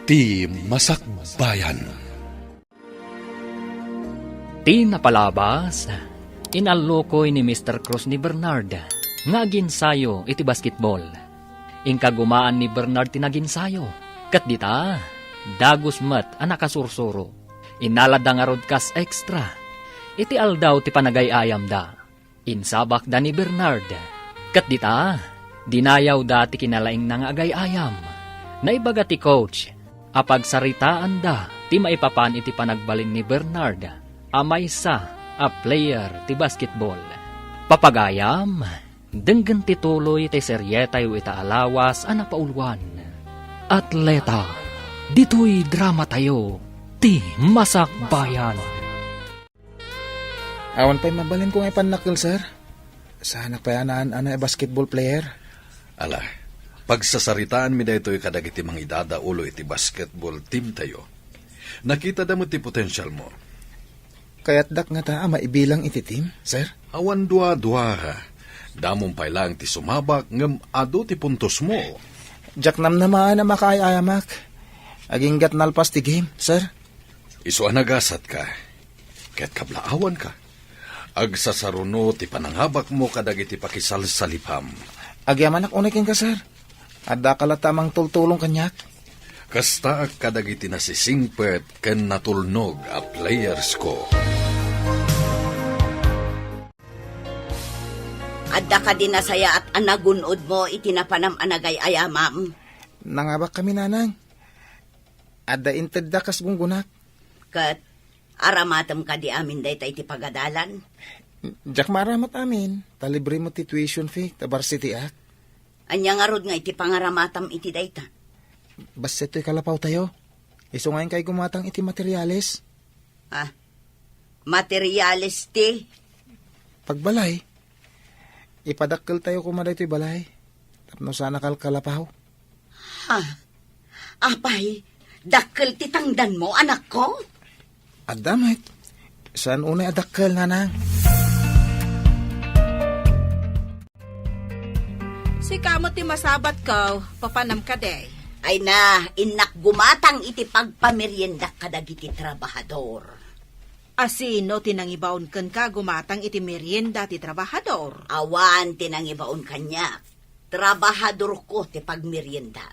Ti Masakbayan. Ti napalabas, inalukoy ni Mr. Cruz ni Bernard, nga ginsayo iti basketball. Ingkagumaan ni Bernard tinaginsayo, kat dita, dagos mat anak kasursuro. Inalada nga rod kas extra, iti aldaw ti panagayayam da. Insabak da ni Bernard, kat dita, dinayaw da ti kinalaing nga agayayam. Naibaga ti coach, apagsaritaan da, ti maipapan iti panagbalin ni Bernard, amay sa a player ti basketball. Papagayam, denggan ti tuloy ti seryetay ita alawas a napaulwan. Atleta, dito'y drama tayo, ti Masakbayan. Awan pa'y mabalin ko ngay panakil, sir. Sana payanaan ana basketball player. Ala, pagsasaritaan mi da ito'y kadagiti mang idada ulo iti basketball team tayo. Nakita da mo ti potential mo. Kaya't dak nga ta maibilang iti team, sir. Awan dua-dua ha. Damong pa lang ti sumabak ngem ado ti puntos mo. Jack nam naman na makaayamak. Aging gat nalpas ti game, sir. Iso anagasat ka. Kaya't kablaawan ka. Agsasaruno ti pananghabak mo kadagiti pakisalsalipam. Agyaman ak unakin ka, sir. Adda kala tamang tultulong kanyak. Kasta kadagiti nasisingpet ken natulnog a players ko. Adda ka din nasaya at anagunod mo itinapanam anagay ayamam. Nangabak kami, nanang. Adda inted da kas gunggunak. Kat aramatam ka di amin day iti pagadalan. Jack maramat amin. Talibre mo ti tuition fee, ta varsity act. Anya nga rod nga iti pangaramatam iti dayta. Basta ito'y kalapaw tayo. Iso ngayon kay gumatang iti materyales. Ah, materialis ti. Pagbalay, ipadakkel tayo kumaday ito'y balay. Tapno sana kalapaw. Ha? Apay, dakkel ti tangdan mo, anak ko? Adamit, saan unay adakkel, nanang? Si kamo ti masabat ko, papanam ka day. Ay na, inak gumatang iti pagpamerienda kadagiti trabahador. Asino tinangibaon ken ka gumatang iti merienda ti trabahador. Awan tinangibaon kanya. Trabahador ko ti pagmerienda.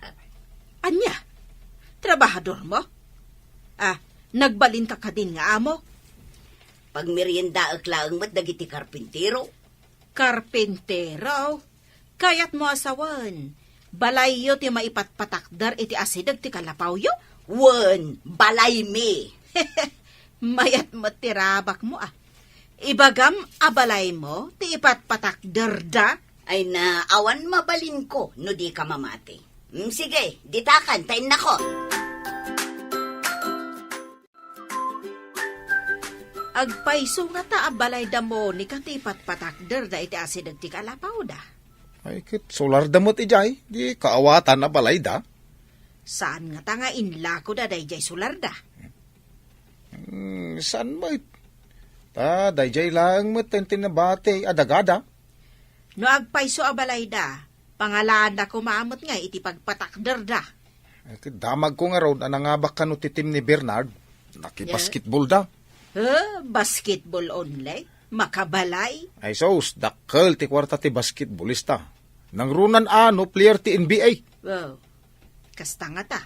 Anya? Trabahador mo? Ah, nagbalin ka kadin nga amo? Pagmerienda aklaang mat dagiti karpintero. Karpintero? Kayat mo asawan. Balayo ti maipatpatakdar iti asidag ti kalapaw yo? Wen, balay me. Mayat mo tirabak mo ah. Ibagam abalay mo ti ipatpatakdar da? Ay na, awan mabalin ko no di ka mamati. Sige, ditakan, tayin na ko. Agpaiso nga ta abalay da mo ni kanti ipatpatakdar da iti asidag ti kalapaw da. Ay, kit solar damot ijay. Di kaawatan na balay da. Saan nga ta nga inlako da dayjay sular da? Saan ba it? Ta, dayjay lang mo tinabate adagada. No agpaiso abalay da, pangalaan da kumamot nga iti pagpatakder da. Ay, kit damag ko nga ron, anangabak ka no titim ni Bernard. Nakibasketball da. Basketball only? Makabalay? Ay sos, dakkel ti kwarta ti basketballista. Nang runan ano, player ti NBA. Wow, kasta nga ta.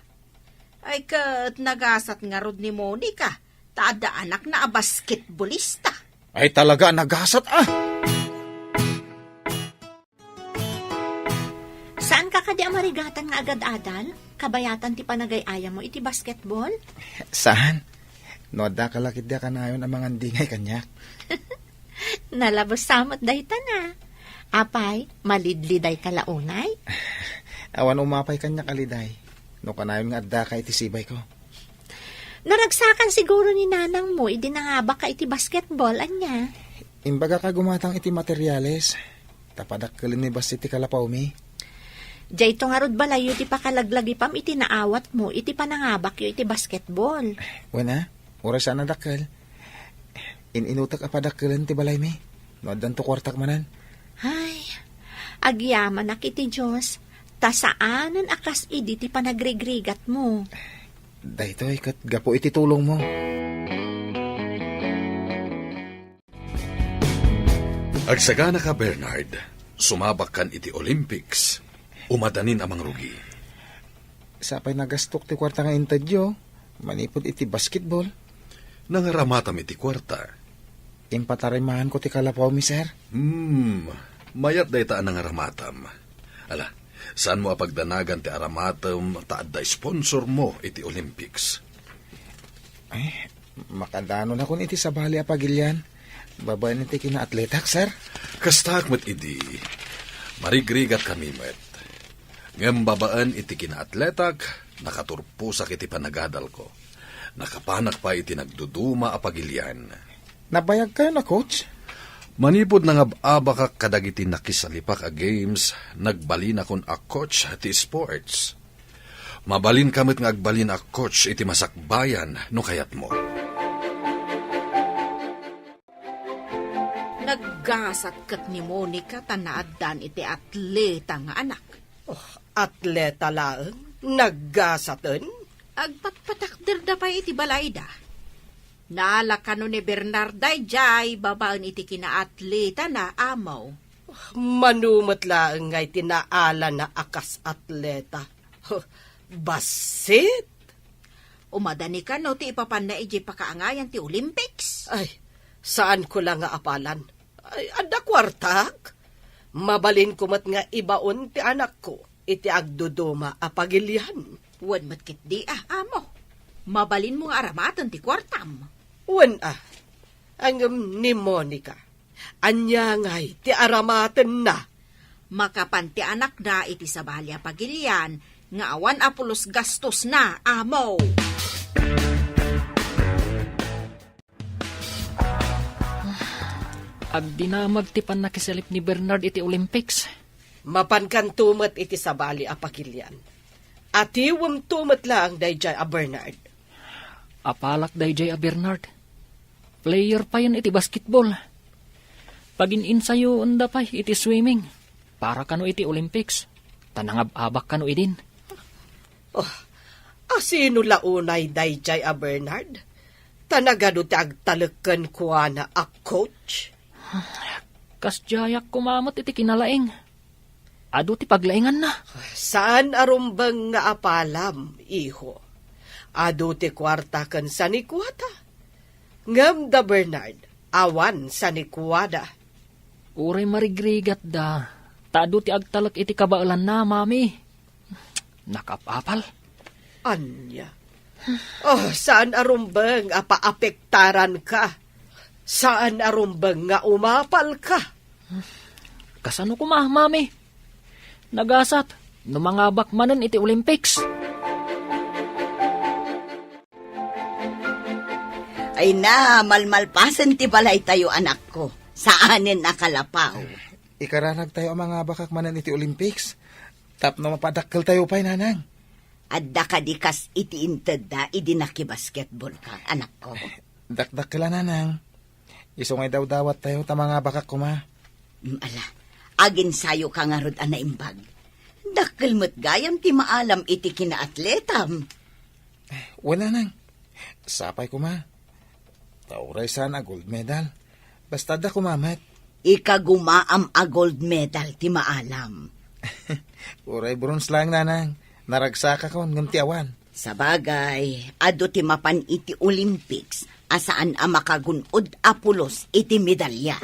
Ay kat nagasat nga rod ni Monica, taada anak na a basketballista. Ay talaga, nagasat ah. Saan ka kadi amarigatan nga agad-adal? Kabayatan ti panagayaya mo iti basketball? Saan? No, da kalakit da ka na yun ang mga dingay kanya. Nalabas samot day na. Apay, malidliday kalaunay? Awan umapay kanya kaliday. No, kanayon nga adda ka iti sibay ko. Naragsakan siguro ni nanang mo, idinangaba ka iti basketball, anya. Imbaga ka gumatang iti materyales. Tapadakkelin ni bas iti kalapaw mi. Diyay to nga rod balayo iti pakalaglagi pam iti naawat mo, iti panangabak yo iti basketball. Wala, oras na dakkel. Inutak apadakkelan ti balay mi. No, addan to kwartak manan. Ay, agyaman ak iti Diyos, tasaanan akas idi ti panagregregat mo. Daytoy, kat gapo iti tulong mo. Agsagana ka, Bernard. Sumabak kan iti Olympics. Umadanin amang rugi. Sapay nagastok ti kwarta nga intadyo. Manipod iti basketball. Nangaramatam iti kwarta. Impatarimahan ko ti kalapaw mi, sir. Mayat day taan nangaramatam. Ala, saan mo apagdanagan ti aramatam taad da sponsor mo iti Olympics? Makadano na kun iti sabali apagilyan. Babayan iti kina-atletak, sir. Kastak met idi. Marigrigat kami met. Ngem babaan iti kina-atletak, nakaturpusak iti panagadal ko. Nakapanak pa iti nagduduma apagilyan. Nabayag kayo na, coach? Manipod nga abakak kadagiti nakisalipak a games, nagbalin akon a coach ti sports. Mabalin kamit nga agbalin a coach iti masakbayan no kayat mo. Naggasat kat ni Monica tanaadan iti atleta nga anak. Atleta laeng? Naggasatan? Agpatpatakder da pa iti balayda. Naalakano ni Bernarday jay babaan iti kinaatleta na amaw. Manumat laeng ngay tinaala na akas atleta. Basit? Umadani ka no ti ipapan na iji pakaangayan ti Olympics. Ay, saan ko lang nga apalan? Ay, ada kwartak? Mabalin kumat nga ibaon ti anak ko. Iti agduduma apagilyan. Wan matkit di amo. Mabalin mo nga aramatan ti kwartam. Wan ang ni Monica. Anya ngay ti aramaten na. Makapan ti anak na iti sabalya pagilian nga awan apulos gastos na amo. Agdinamag ti panakisalip ni Bernard iti Olympics. Mapankan tumat iti sabali apagilyan. Atiwam tumat lang dayjay a Bernard. Apalak dayjay a Bernard. Player pa yan iti basketball. Pagin-insayo unda pa iti swimming. Para kano iti Olympics. Tanangab-abak kano idin. Asino launay dayjay a Bernard? Tanagado ti agtalakan kuha na a coach? Kasjayak kumamot iti kinalaing. Ado ti paglaingan na. Saan arumbang nga apalam, iho? Ado ti kwarta kan sa nikwata. Ngam da Bernard, awan sa nikwada. Uray marigrigat da. Tado ti agtalak iti kabaalan na, mami. Nakapapal. Anya? Saan arumbang apaapektaran ka? Saan arumbang nga umapal ka? Kasano kuma, mami? Nagasat, numangabak manen iti Olympics. Ay na, malmalpasan ti balay tayo anak ko. Saanin nakalapaw. Ikaranag tayo ang mga bakak manan iti Olympics. Tap na mapadakkel tayo pa'y nanang. Adda ka di kas iti inted da, idi nakibasketball ka, anak ko. Dakdakkel nanang. Iso ngay daw dawat tayo ta mga bakak kuma. Ala, agin sayo ka nga rod anaimbag. Dakkel mo't gayam ti maalam iti kinaatletam. Wala nang. Sapay kuma. Tauray sana gold medal. Basta da kumamat. Ikagumaam a gold medal ti maalam. Uray bronze lang nanang. Naragsaka ko ng tiawan. Sa bagay, ado ti mapan iti Olympics, asaan a makagunod apulos iti medalya.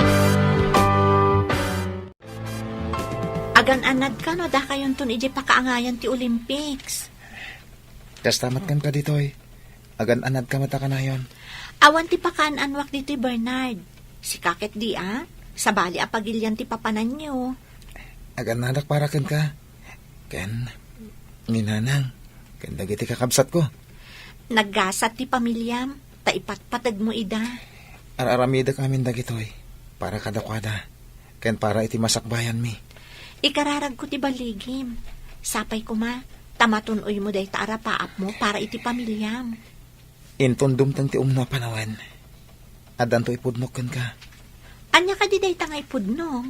Agan-anad ka no, da kayon tun iji pakaangayan ti Olympics. Kastamat kan ka dito eh. Agan-anad ka mata ka na yon. Awan ti pakaan-anwak dito Bernard. Si Kaket di sabali apagilyan ti papanan nyo. Agan-nanak para kan ka. Ken, ninanang, ken dagiti kakabsat ko. Naggasat ti pamilyam, taipatpatag mo ida. Araramida kamin dagitoy. Para kadakwada. Ken para iti masakbayan mi. Ikararag ko ti baligim. Sapay ko ma, tamatunoy mo day taara paap mo para iti pamilyam. Intundum tang ti umno panawan. Adan to ipudnok ken ka. Anya ka di day tangay pudno.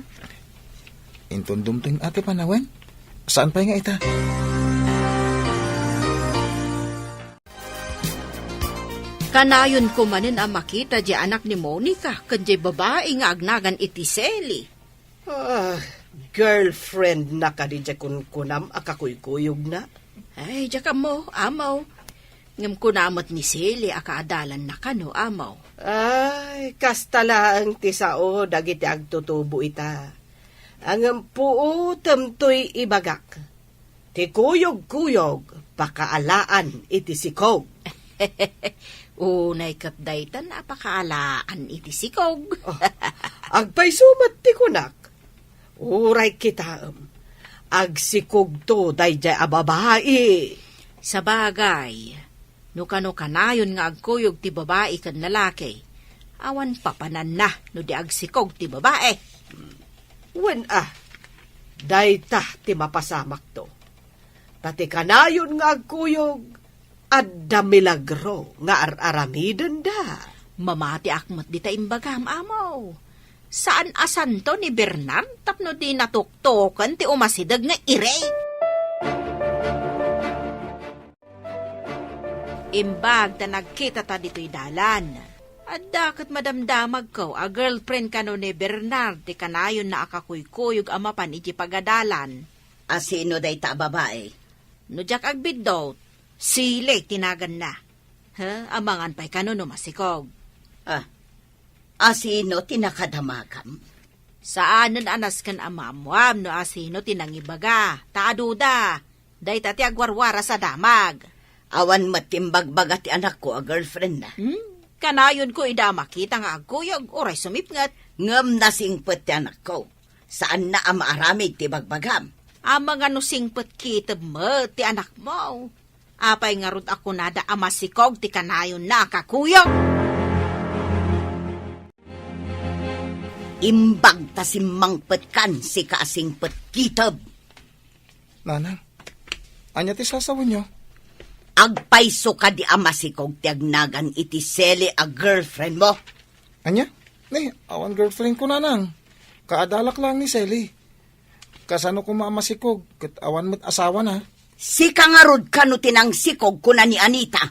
Intundum tang ate panawan? Saan pa nga ita? Kanayon ko manin ang makita di anak ni Monica, kanjay babae nga agnagan iti Sally. Girlfriend na ka di kunam akakuykuyog na. Ay, diya mo, amaw. Ngam kunamot ni Sally, akaadalan na kano, amaw. Ay, kastala ang tisao dagiti agtutubo ita. Ang puo tamtoy ibagak. Ti kuyog-kuyog, pakaalaan iti sikog. Unay kapdaytan, napakaalaan iti sikog. Agpay sumat ti kunak. Uray kitaam. Agsikog to dayjay ababae. Sa bagay, no kano kanayon nga agkuyog ti babae kan lalaki, awan papanan na no di agsikog ti babae. Wen dayta ti mapasamak to. Tati kanayon nga agkuyog, adda milagro nga aramiden da. Mamati akmat di ta imbagam, amaw. Saan asan to ni Bernard tapno di natuktokan ti umasidag nga irey? Imbag ta nagkita ta dito'y dalan. At dakat madamdamag ko, a girlfriend kano ni Bernard, ti kanayon na akakuykuyog amapan iti pagadalan. Asino day ta babae? No jak agbidot, sile tinagan na. Amangan pa'y kano no masikog. Asino tinakadamakam? Saanan anas kan amamwam no asino tinangibaga, taaduda, day tati agwarwara sa damag. Awan matimbagbaga ti anak ko a girlfriend na. Kanayon ko ida makita nga agkuyog, oray sumipngat. Ngam nasingpet ti anak ko. Saan na ang maaramid ti bagbagam? Mga nusingpet kitab mo ti anak mo. Apay nga rod ako nada amasikog ti kanayon na kakuyog. Imbag ta simangpet kan si kaasingpet kitab. Nanang, anya ti sasawon nyo? Agpaiso ka di amasikog ti agnagan iti Sally a girlfriend mo. Anya? Awan girlfriend ko nanang. Kaadalak lang ni Sally. Kasano ko maamasikog, kat awan mo't asawa na. Si kangarod ka no tinang sikog kuna ni Anita.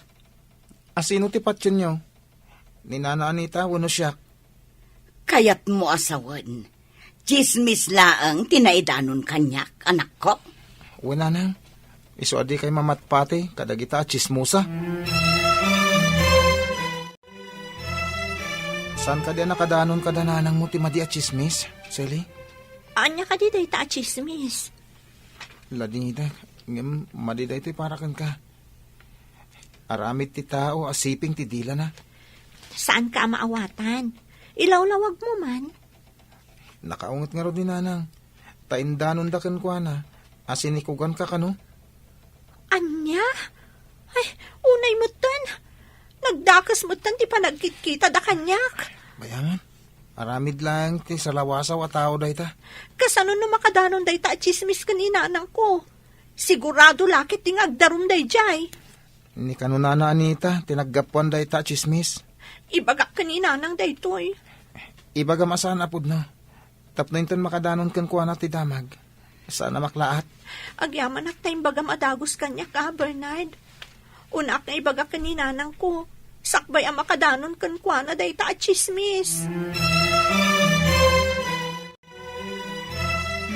Asino ti patyon nyo? Ni Nana Anita, wano siya. Kayat mo asawan. Chismis laang tinaidanon kanyak, anak ko. Wala nang. Iso adi kay mamatpate, kadagita chismosa. Saan ka di nakadanon kadananang mo ti madi a chismis, Sally? Anya ka di day ta chismis. Lading ngem madi da ito'y parakan ka. Aramid ti tao, asiping ti dila na. Saan ka maawatan? Ilawlawag mo man. Nakaungot nga ro ni nanang. Taindanon da kan kwa na. Asinikugan ka kano? Anya? Ay, unay mo tan. Nagdakas mo tan, di pa nagkikita da kanyak. Bayaman, aramid lang ti salawasaw at tao da ita. Kasano no makadanon day ta chismis kanina anang ko. Sigurado lakit ting agdarum day jay. Ni kanunana Anita, tinaggapuan da ita chismis. Ibagak kanina nang day toy. Ibaga masan apod na. Tapno inton makadanon kan kuha na ti damag. Sana maklaat. Agyaman ak tayong bagam adagos kanya ka, Bernard. Una ak na ibagak kanina nang ko. Sakbay ang makadanon kan kwa na day ta chismis.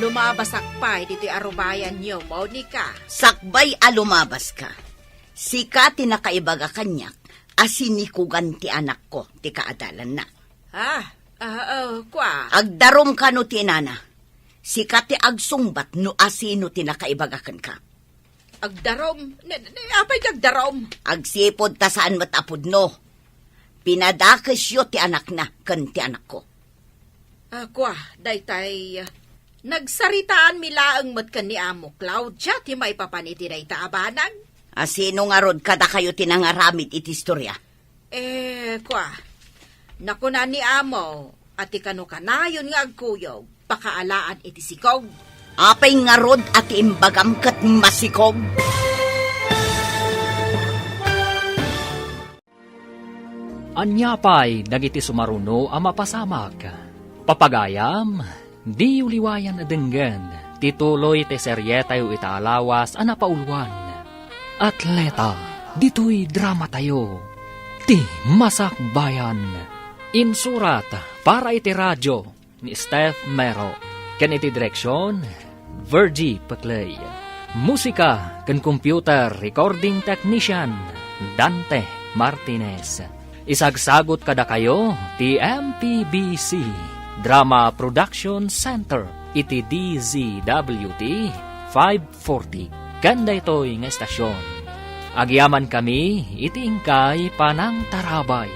Lumabasak pa, dito'y arubayan niyo, Monica. Sakbay alumabas ka. Sika tinakaibaga kanyak, asinikugan ti anak ko, ti kaadalan na. Kwa. Agdarom ka no ti nana. Sika ti agsungbat no asino tinakaibagakan ka. Agdarom? Apay agdarom? Agsipod ta saan matapod no. Pinadakes yo ti anak na, kan ti anak ko. Kwa, daytay, nagsaritaan milaang matkan ni Amo Claudia, ti may papaniti dayta abanag. Asino nga rod kada kayo tinangaramid iti istorya? Kwa, nakuna ni Amo, ati kano kanayon nga agkuyog, pakaalaan iti sikog. Apay nga rod at imbagam kat masikog. Anyapay dagiti sumaruno a mapasamak. Papagayam, di uliwayan na denggan, tituloy te seryeta yu itaalawas a napaulwan. Atleta, dito'y drama tayo. Ti Masakbayan. Insurat para iti radyo ni Steph Mero. Ken iti direksyon, Virgie Paclay. Musika ken computer recording technician, Dante Martinez. Isagsagot kada kayo, ti MPBC Drama Production Center, iti DZWT 540. Kanda ito'y nga estasyon. Agyaman kami, iti ingkay panang tarabay.